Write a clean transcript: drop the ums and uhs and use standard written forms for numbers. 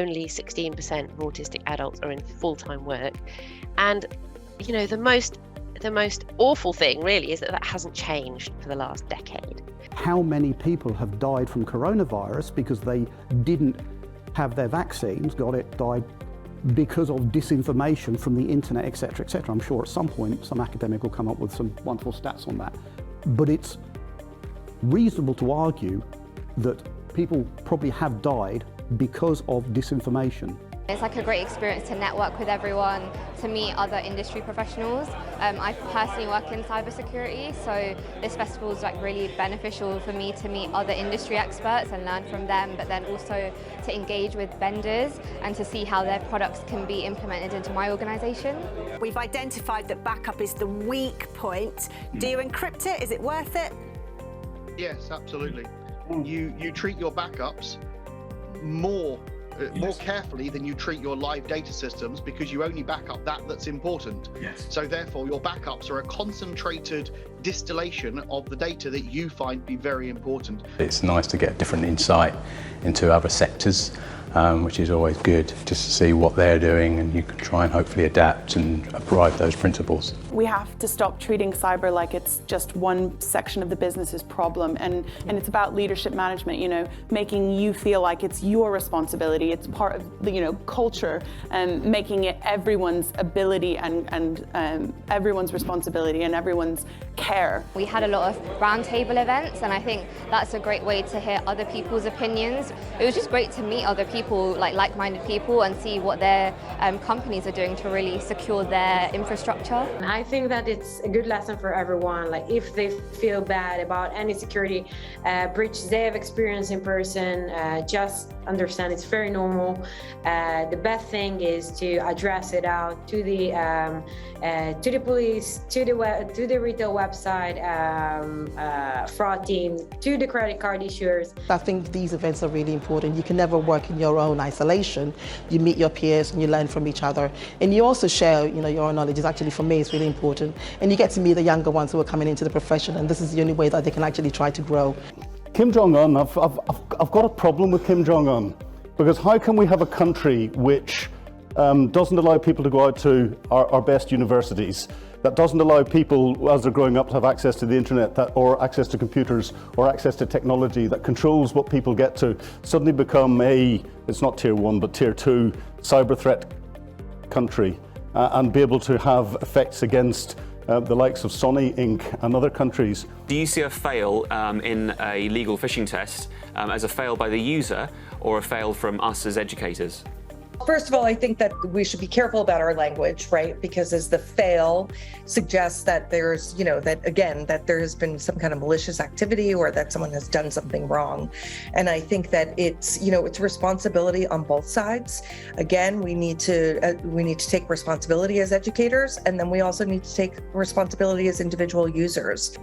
only 16% of autistic adults are in full-time work. And, you know, the most awful thing really is that hasn't changed for the last decade. How many people have died from coronavirus because they didn't have their vaccines, died because of disinformation from the internet, etc., etc. I'm sure at some point some academic will come up with some wonderful stats on that. But it's reasonable to argue that people probably have died because of disinformation. It's like a great experience to network with everyone, to meet other industry professionals. I personally work in cybersecurity, so this festival is like really beneficial for me to meet other industry experts and learn from them, but then also to engage with vendors and to see how their products can be implemented into my organisation. We've identified that backup is the weak point. Do you encrypt it? Is it worth it? Yes, absolutely. You treat your backups more carefully than you treat your live data systems, because you only back up that's important. Yes. So therefore your backups are a concentrated distillation of the data that you find to be very important. It's nice to get different insight into other sectors, which is always good, just to see what they're doing, and you can try and hopefully adapt and apply those principles. We have to stop treating cyber like it's just one section of the business's problem, and it's about leadership management, you know, making you feel like it's your responsibility, it's part of the, you know, culture, and making it everyone's ability and everyone's responsibility and everyone's care. We had a lot of roundtable events, and I think that's a great way to hear other people's opinions. It was just great to meet other people, like-minded people, and see what their companies are doing to really secure their infrastructure. I think that it's a good lesson for everyone. Like, if they feel bad about any security breach they have experienced in person, just understand it's very normal. The best thing is to address it out to the police, to the retail website, fraud team, to the credit card issuers. I think these events are really important. You can never work in your own isolation. You meet your peers and you learn from each other, and you also share, you know, your own knowledge. Is actually, for me, it's really important. And you get to meet the younger ones who are coming into the profession, and this is the only way that they can actually try to grow. Kim Jong-un, I've got a problem with Kim Jong-un, because how can we have a country which doesn't allow people to go out to our best universities, that doesn't allow people as they're growing up to have access to the internet, or access to computers, or access to technology, that controls what people get to, suddenly become it's not tier 1 but tier 2 cyber threat country, and be able to have effects against the likes of Sony Inc. and other countries. Do you see a fail in a legal phishing test as a fail by the user, or a fail from us as educators? First of all, I think that we should be careful about our language, right? Because as the fail suggests that there's, you know, that there has been some kind of malicious activity, or that someone has done something wrong. And I think that it's, you know, it's responsibility on both sides. Again, we need to take responsibility as educators, and then we also need to take responsibility as individual users.